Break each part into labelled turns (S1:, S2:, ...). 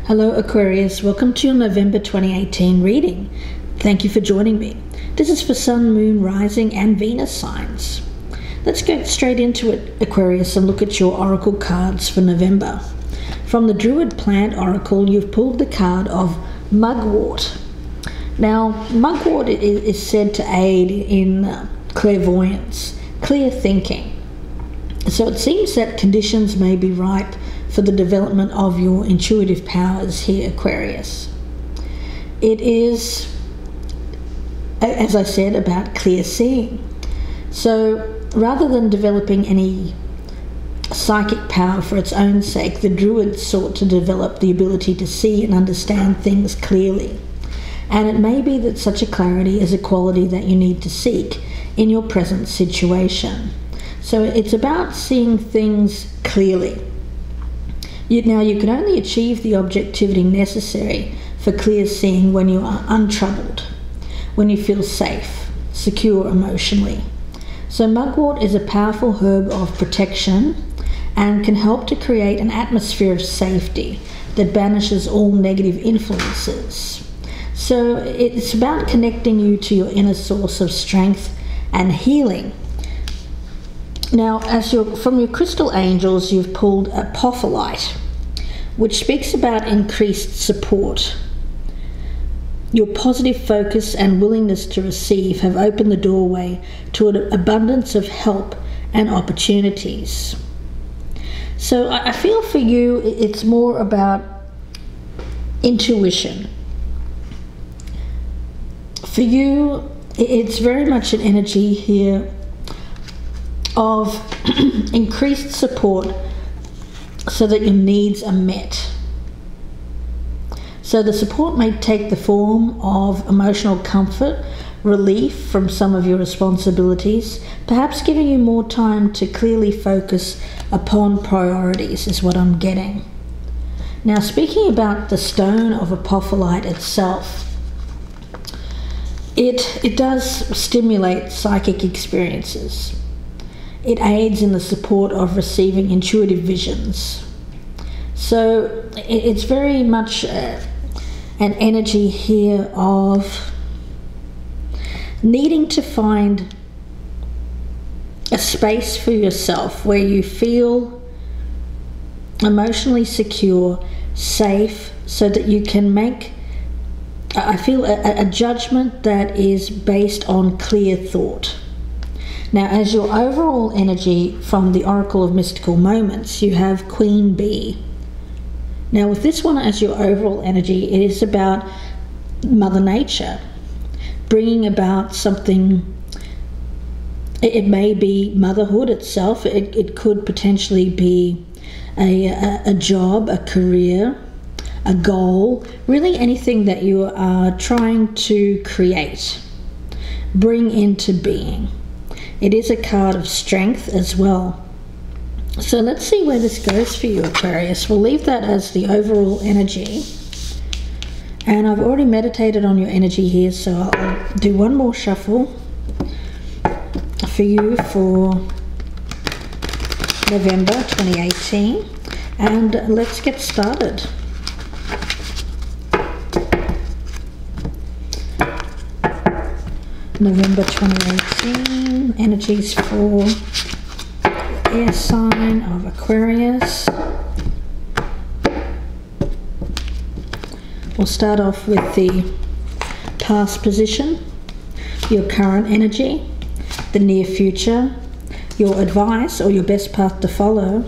S1: Hello Aquarius, welcome to your November 2018 reading. Thank you for joining me. This is for Sun, Moon, Rising and Venus signs. Let's get straight into it, Aquarius, and look at your oracle cards for November. From the Druid plant oracle, you've pulled the card of Mugwort. Now, Mugwort is said to aid in clairvoyance, clear thinking. So it seems that conditions may be ripe for the development of your intuitive powers here, Aquarius. It is, as I said, about clear seeing. So rather than developing any psychic power for its own sake, the Druid sought to develop the ability to see and understand things clearly. And it may be that such a clarity is a quality that you need to seek in your present situation. So it's about seeing things clearly. Now, you can only achieve the objectivity necessary for clear seeing when you are untroubled, when you feel safe, secure emotionally. So mugwort is a powerful herb of protection and can help to create an atmosphere of safety that banishes all negative influences. So it's about connecting you to your inner source of strength and healing. Now, from your crystal angels, you've pulled a Apophyllite, which speaks about increased support. Your positive focus and willingness to receive have opened the doorway to an abundance of help and opportunities. So I feel for you, it's more about intuition. For you, it's very much an energy here of increased support so that your needs are met. So the support may take the form of emotional comfort, relief from some of your responsibilities, perhaps giving you more time to clearly focus upon priorities is what I'm getting. Now, speaking about the stone of Apophyllite itself, it does stimulate psychic experiences. It aids in the support of receiving intuitive visions. So it's very much an energy here of needing to find a space for yourself where you feel emotionally secure, safe, so that you can make, I feel, a judgment that is based on clear thought. Now, as your overall energy from the Oracle of Mystical Moments, you have Queen Bee. Now, with this one as your overall energy, it is about Mother Nature, bringing about something. It may be motherhood itself. It could potentially be a job, a career, a goal, really anything that you are trying to create, bring into being. It is a card of strength as well. So let's see where this goes for you, Aquarius. We'll leave that as the overall energy. And I've already meditated on your energy here, so I'll do one more shuffle for you for November 2018. And let's get started. November 2018, energies for air sign of Aquarius. We'll start off with the past position, your current energy, the near future, your advice or your best path to follow,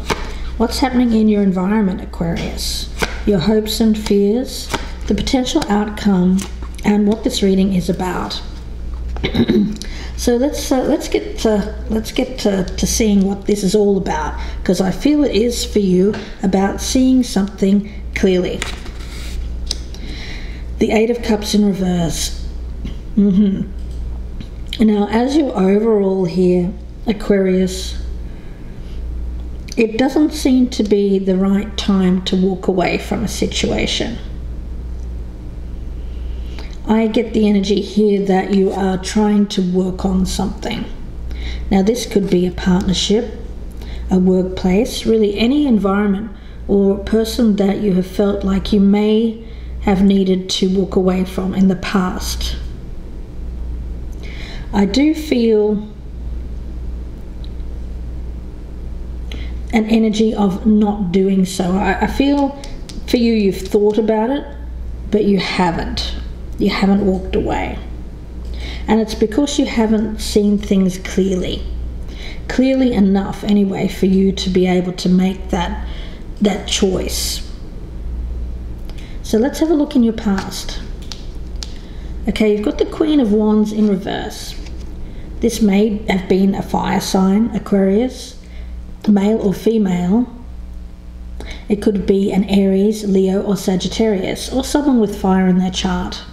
S1: what's happening in your environment, Aquarius, your hopes and fears, the potential outcome, and what this reading is about. So let's get to seeing what this is all about, because I feel it is for you about seeing something clearly. The Eight of Cups in reverse. Now, as your overall here, Aquarius, it doesn't seem to be the right time to walk away from a situation. I get the energy here that you are trying to work on something. Now, this could be a partnership, a workplace, really any environment or a person that you have felt like you may have needed to walk away from in the past. I do feel an energy of not doing so. I feel for you, you've thought about it, but you haven't. You haven't walked away. And it's because you haven't seen things clearly enough anyway for you to be able to make that choice. So let's have a look in your past. Okay, you've got the Queen of Wands in reverse. This may have been a fire sign, Aquarius, male or female. It could be an Aries, Leo or Sagittarius, or someone with fire in their chart.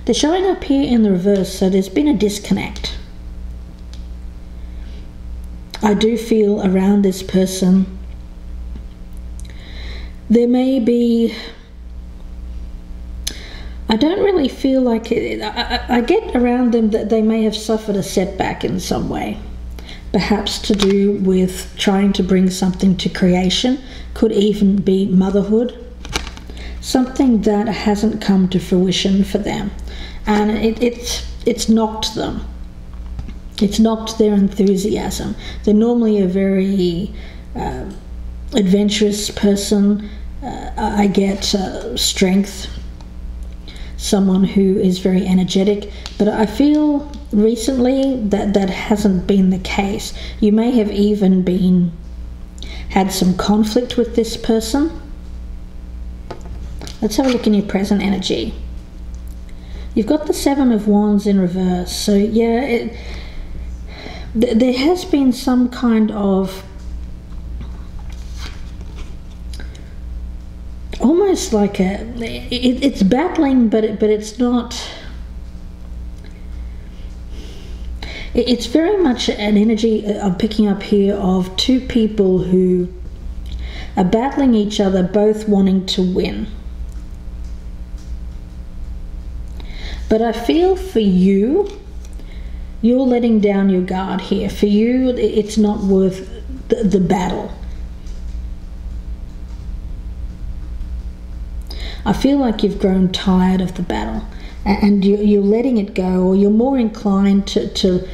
S1: They're showing up here in the reverse, so there's been a disconnect. I do feel around this person there may be, I don't really feel like it, I get around them that they may have suffered a setback in some way, perhaps to do with trying to bring something to creation, could even be motherhood, something that hasn't come to fruition for them, and it's knocked them. It's knocked their enthusiasm. They're normally a very adventurous person. I get strength, someone who is very energetic, but I feel recently that hasn't been the case. You may have even had some conflict with this person. Let's have a look in your present energy. You've got the Seven of Wands in reverse, so yeah, there has been some kind of almost like it's battling, but it's not. It's very much an energy I'm picking up here of two people who are battling each other, both wanting to win. But I feel for you, you're letting down your guard here. For you, it's not worth the battle. I feel like you've grown tired of the battle, and you're letting it go, or you're more inclined to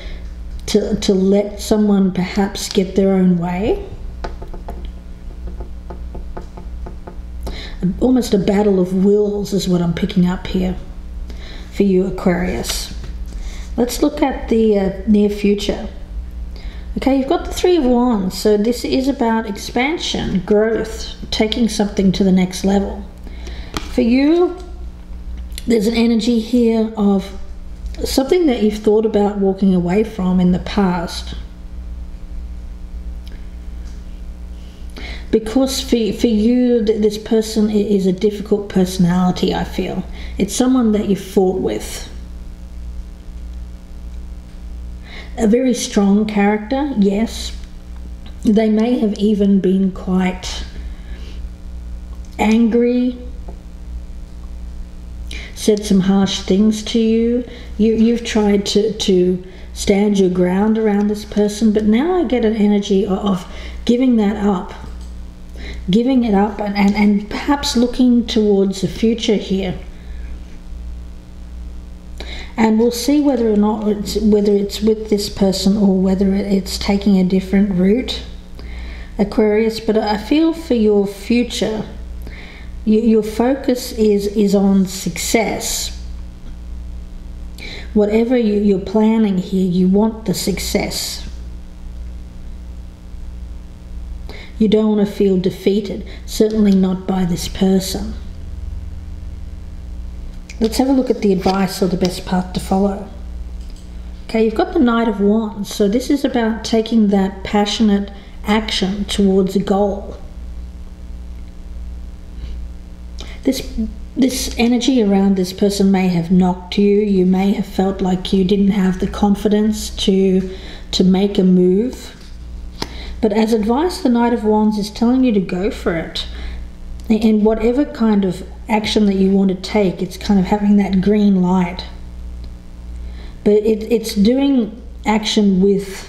S1: let someone perhaps get their own way. Almost a battle of wills is what I'm picking up here for you, Aquarius. Let's look at the near future. Okay, you've got the Three of Wands, so this is about expansion, growth, taking something to the next level. For you, there's an energy here of something that you've thought about walking away from in the past. Because for you, this person is a difficult personality, I feel. It's someone that you fought with. A very strong character, yes. They may have even been quite angry, said some harsh things to you. You've tried to stand your ground around this person, but now I get an energy of giving that up. Giving it up and perhaps looking towards the future here. And we'll see whether or not whether it's with this person or whether it's taking a different route, Aquarius. But I feel for your future, your focus is on success. Whatever you're planning here, you want the success. You don't want to feel defeated, certainly not by this person. Let's have a look at the advice or the best path to follow. Okay, you've got the Knight of Wands, so this is about taking that passionate action towards a goal. This energy around this person may have knocked you. You may have felt like you didn't have the confidence to make a move. But as advice, the Knight of Wands is telling you to go for it. In whatever kind of action that you want to take, it's kind of having that green light. But it's doing action with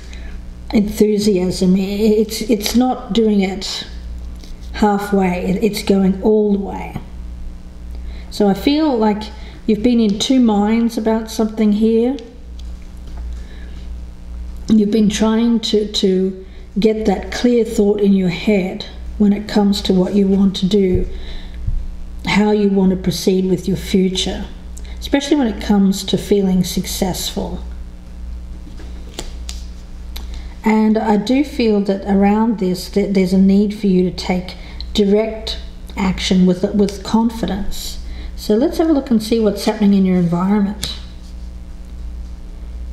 S1: enthusiasm. It's not doing it halfway. It's going all the way. So I feel like you've been in two minds about something here. You've been trying to get that clear thought in your head when it comes to what you want to do, how you want to proceed with your future, especially when it comes to feeling successful. And I do feel that around this, that there's a need for you to take direct action with confidence. So let's have a look and see what's happening in your environment.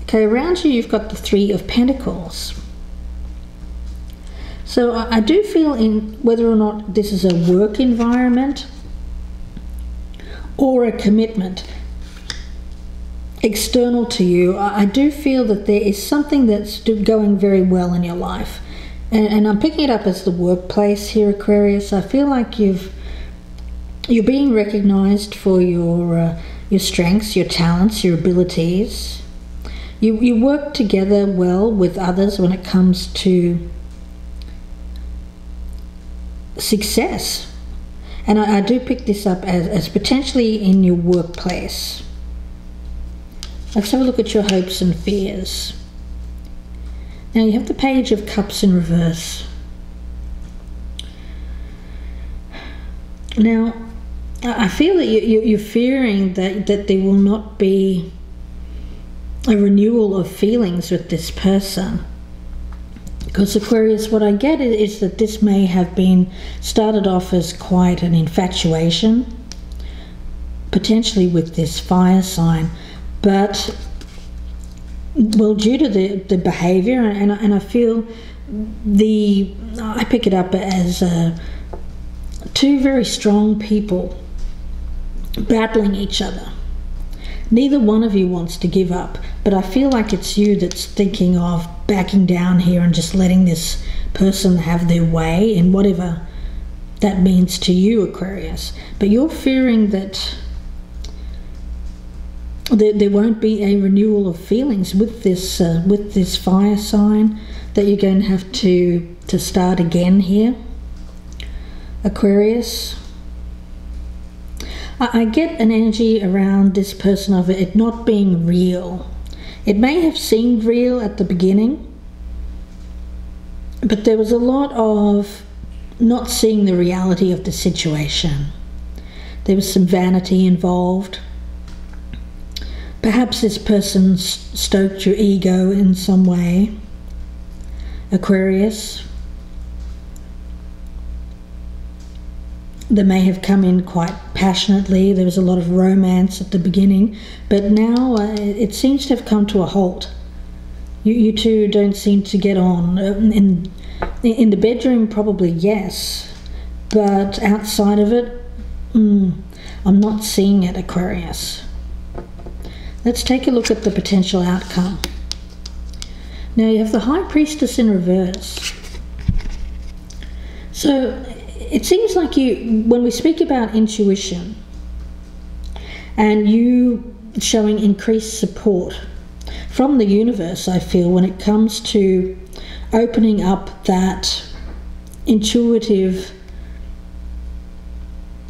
S1: Okay, around you, you've got the Three of Pentacles. So I do feel in whether or not this is a work environment or a commitment external to you, I do feel that there is something that's going very well in your life. And I'm picking it up as the workplace here, Aquarius. I feel like you're being recognized for your strengths, your talents, your abilities. You work together well with others when it comes to success. And I do pick this up as potentially in your workplace. Let's have a look at your hopes and fears. Now you have the Page of Cups in reverse. Now I feel that you're fearing that there will not be a renewal of feelings with this person. Because Aquarius, what I get is that this may have been started off as quite an infatuation, potentially with this fire sign, but well, due to the behavior, and I feel I pick it up as two very strong people battling each other. Neither one of you wants to give up, but I feel like it's you that's thinking of backing down here and just letting this person have their way in whatever that means to you, Aquarius. But you're fearing that there won't be a renewal of feelings with this fire sign, that you're going to have to start again here, Aquarius. I get an energy around this person of it not being real. It may have seemed real at the beginning, but there was a lot of not seeing the reality of the situation. There was some vanity involved. Perhaps this person stoked your ego in some way, Aquarius. They may have come in quite passionately. There was a lot of romance at the beginning, but now it seems to have come to a halt. You two don't seem to get on. In the bedroom, probably yes, but outside of it, I'm not seeing it, Aquarius. Let's take a look at the potential outcome. Now you have the High Priestess in reverse. So it seems like when we speak about intuition and you showing increased support from the universe, I feel, when it comes to opening up that intuitive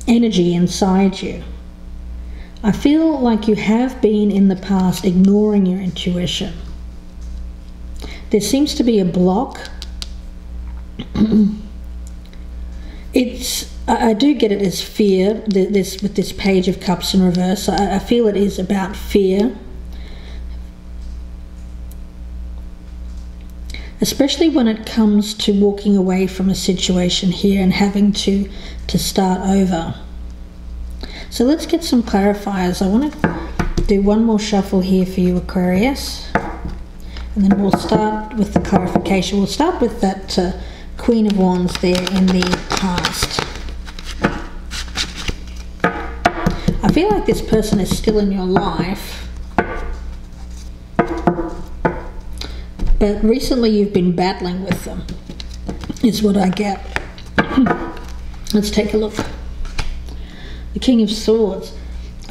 S1: energy inside you. I feel like you have been in the past ignoring your intuition. There seems to be a block. I do get it as fear, with this Page of Cups in reverse. I feel it is about fear. Especially when it comes to walking away from a situation here and having to start over. So let's get some clarifiers. I want to do one more shuffle here for you, Aquarius. And then we'll start with the clarification. We'll start with that Queen of Wands there in the past. I feel like this person is still in your life, but recently you've been battling with them, is what I get. Let's take a look. The King of Swords.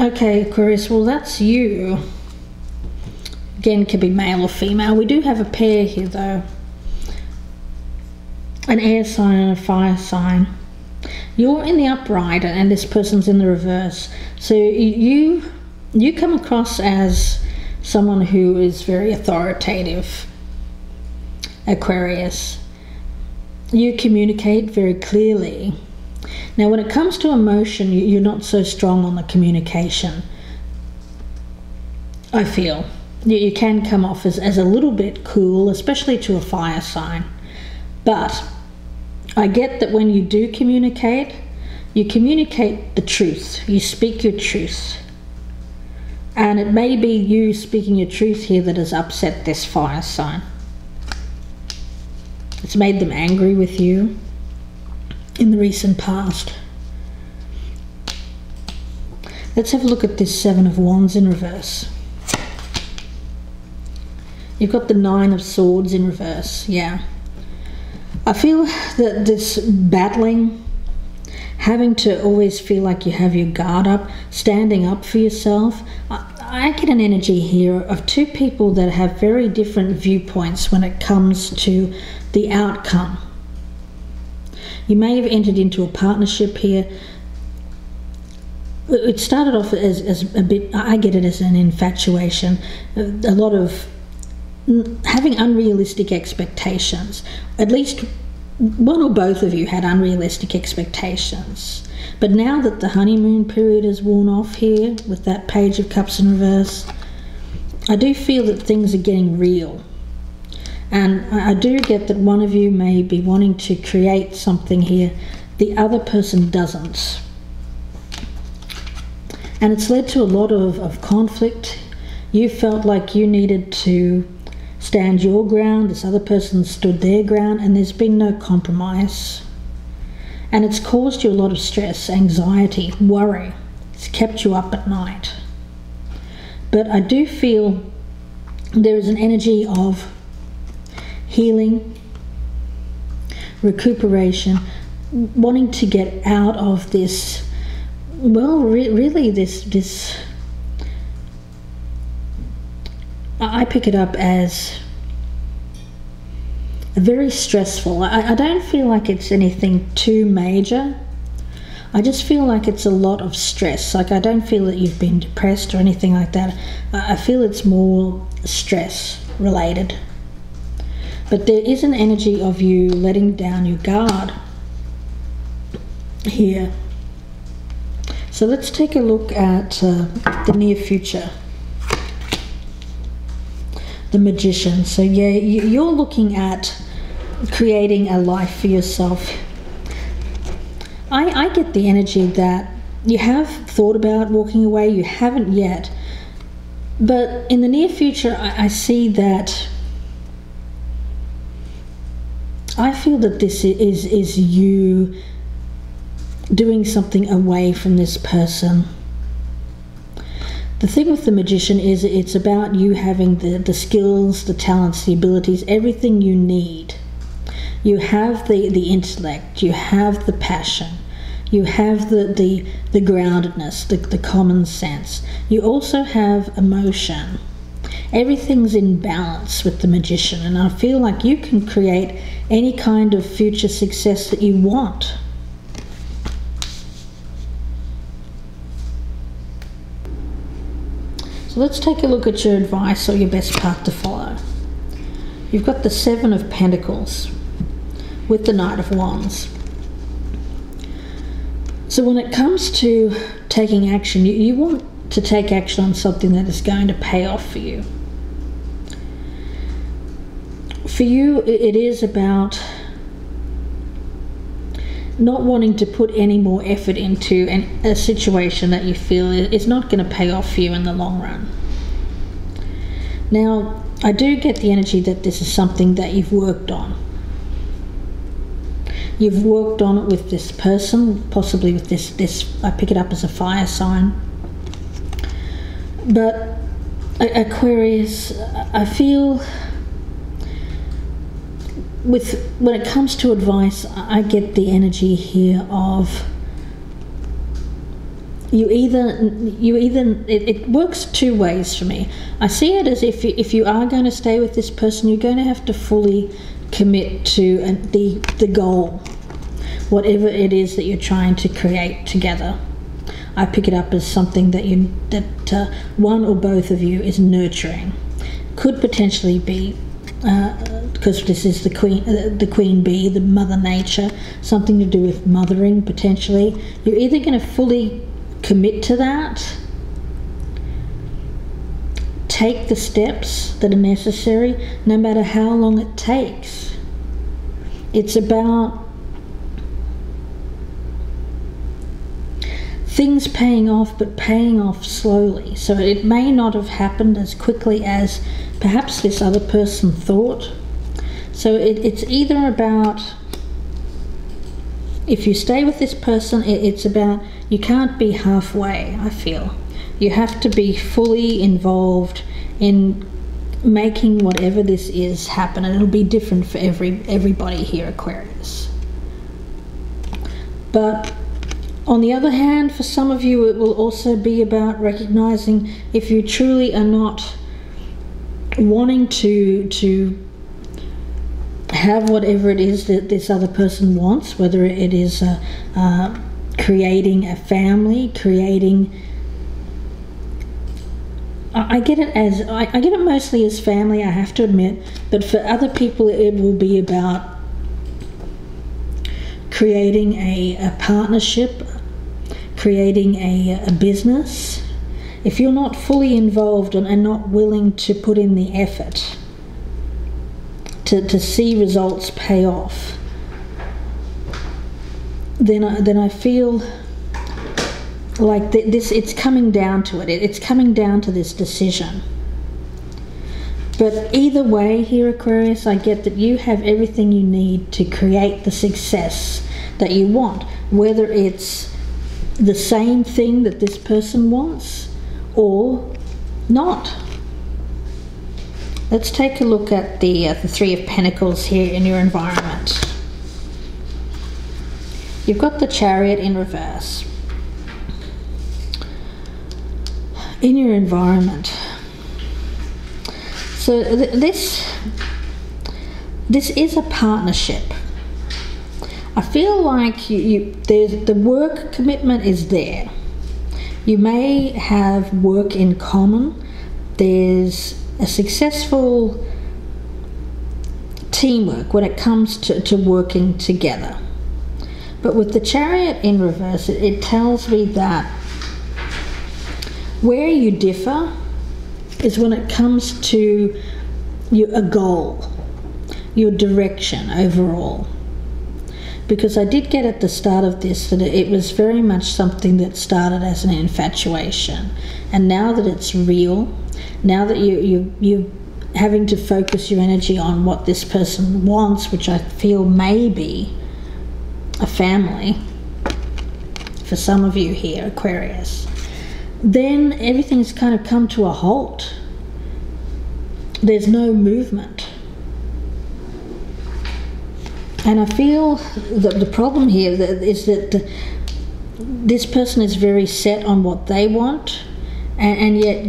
S1: Okay, Aquarius, well that's you. Again, could be male or female. We do have a pair here though. An air sign and a fire sign. You're in the upright and this person's in the reverse. So you come across as someone who is very authoritative, Aquarius. You communicate very clearly. Now when it comes to emotion, you're not so strong on the communication, I feel. You can come off as a little bit cool, especially to a fire sign. But I get that when you do communicate, you communicate the truth. You speak your truth. And it may be you speaking your truth here that has upset this fire sign. It's made them angry with you in the recent past. Let's have a look at this Seven of Wands in reverse. You've got the Nine of Swords in reverse, yeah. I feel that this battling, having to always feel like you have your guard up, standing up for yourself, I get an energy here of two people that have very different viewpoints when it comes to the outcome. You may have entered into a partnership here. It started off as a bit, I get it as an infatuation, a lot of having unrealistic expectations. At least one or both of you had unrealistic expectations. But now that the honeymoon period has worn off here with that Page of Cups in reverse, I do feel that things are getting real. And I do get that one of you may be wanting to create something here, the other person doesn't. And it's led to a lot of conflict. You felt like you needed to stand your ground, this other person stood their ground, and there's been no compromise. And it's caused you a lot of stress, anxiety, worry. It's kept you up at night. But I do feel there is an energy of healing, recuperation, wanting to get out of this, well, really this I pick it up as a very stressful. I don't feel like it's anything too major. I just feel like it's a lot of stress. Like I don't feel that you've been depressed or anything like that. I feel it's more stress related. But there is an energy of you letting down your guard here. So let's take a look at the near future. The Magician. So yeah, you're looking at creating a life for yourself. I get the energy that you have thought about walking away, you haven't yet. But in the near future, I see that I feel that this is you doing something away from this person. The thing with the Magician is it's about you having the skills, the talents, the abilities, everything you need. You have the intellect, you have the passion, you have the groundedness, the common sense. You also have emotion. Everything's in balance with the Magician, and I feel like you can create any kind of future success that you want. So let's take a look at your advice or your best path to follow. You've got the Seven of Pentacles with the Knight of Wands. So when it comes to taking action, you want to take action on something that is going to pay off for you. For you, it is about not wanting to put any more effort into a situation that you feel is not going to pay off for you in the long run. Now, I do get the energy that this is something that you've worked on. You've worked on it with this person, possibly with this I pick it up as a fire sign. But Aquarius, I feel when it comes to advice, I get the energy here of it works two ways for me. I see it as if you are going to stay with this person, you're going to have to fully commit to the goal. whatever it is that you're trying to create together. I pick it up as something that one or both of you is nurturing. Could potentially be, because this is the queen bee, the mother nature, something to do with mothering potentially. You're either going to fully commit to that, take the steps that are necessary, no matter how long it takes. It's about things paying off, but paying off slowly. So it may not have happened as quickly as perhaps this other person thought. So it's either about, if you stay with this person, it's about, you can't be halfway, I feel. You have to be fully involved in making whatever this is happen, and it'll be different for everybody here, Aquarius. But on the other hand, for some of you, it will also be about recognizing if you truly are not wanting to have whatever it is that this other person wants, whether it is creating a family, I get it mostly as family, I have to admit, but for other people it will be about creating a partnership, creating a business. If you're not fully involved and not willing to put in the effort to see results pay off, then I feel like this, it's coming down to it. It's coming down to this decision. But either way here, Aquarius, I get that you have everything you need to create the success that you want, whether it's the same thing that this person wants or not. Let's take a look at the Three of Pentacles here in your environment. You've got the Chariot in reverse. In your environment. So this is a partnership. I feel like there's the work commitment is there. You may have work in common. There's a successful teamwork when it comes to working together. But with the Chariot in reverse, it tells me that where you differ is when it comes to a goal, your direction overall. Because I did get at the start of this that it was very much something that started as an infatuation, and now that it's real, now that you're having to focus your energy on what this person wants, which I feel may be a family for some of you here, Aquarius, then everything's kind of come to a halt. There's no movement. And I feel that the problem here is that this person is very set on what they want, and yet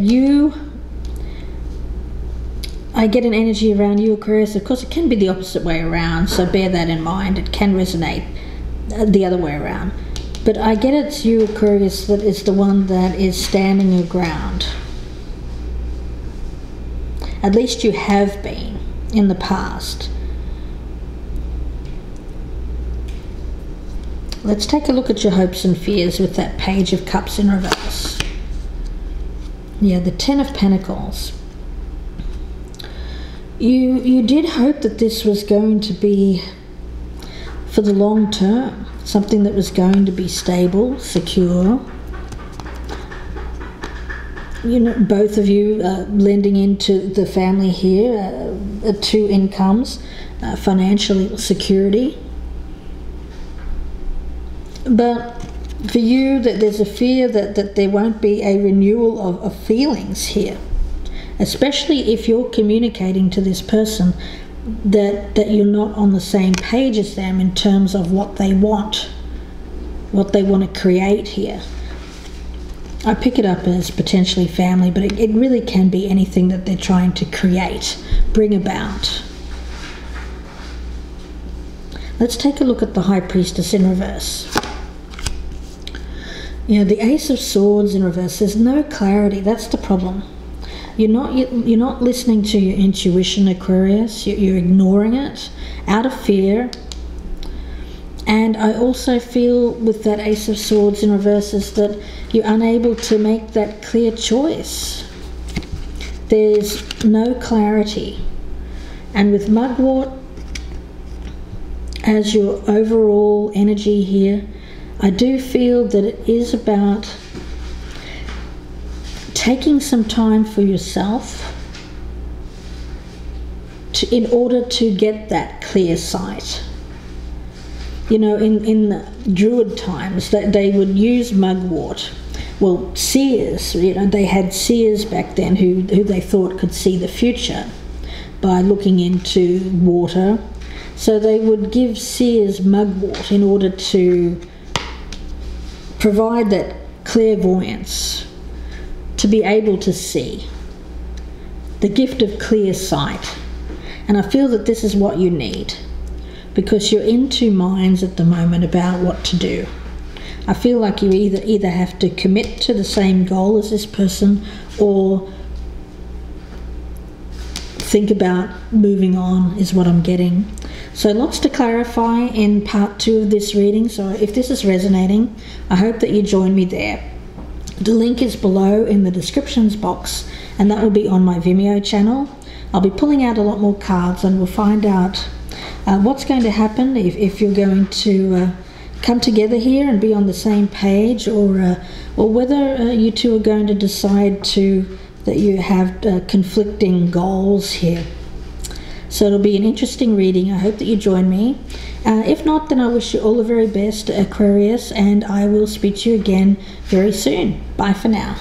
S1: I get an energy around you, Aquarius. Of course, it can be the opposite way around, so bear that in mind. It can resonate the other way around. But I get it's you, Aquarius, that is the one that is standing your ground. At least you have been in the past. Let's take a look at your hopes and fears with that Page of Cups in reverse. Yeah, the Ten of Pentacles. You did hope that this was going to be for the long term, something that was going to be stable, secure. You know, both of you lending into the family here, two incomes, financial security. But for you, that there's a fear that there won't be a renewal of feelings here, especially if you're communicating to this person that you're not on the same page as them in terms of what they want to create here. I pick it up as potentially family, but it really can be anything that they're trying to create, bring about. Let's take a look at the High Priestess in reverse. You know, the Ace of Swords in reverse, there's no clarity. That's the problem. You're not listening to your intuition, Aquarius. You're ignoring it out of fear. And I also feel with that Ace of Swords in reverse is that you're unable to make that clear choice. There's no clarity. And with Mugwort as your overall energy here, I do feel that it is about taking some time for yourself in order to get that clear sight. You know, in the Druid times, that they would use mugwort. Well, seers, you know, they had seers back then who they thought could see the future by looking into water. So they would give seers mugwort in order to provide that clairvoyance, to be able to see, the gift of clear sight. And I feel that this is what you need, because you're in two minds at the moment about what to do. I feel like you either have to commit to the same goal as this person, or think about moving on, is what I'm getting. So lots to clarify in part 2 of this reading. So if this is resonating, I hope that you join me there. The link is below in the descriptions box, and that will be on my Vimeo channel. I'll be pulling out a lot more cards, and we'll find out what's going to happen if you're going to come together here and be on the same page, or whether you two are going to decide that you have conflicting goals here. So it'll be an interesting reading. I hope that you join me. If not, then I wish you all the very best, Aquarius, and I will speak to you again very soon. Bye for now.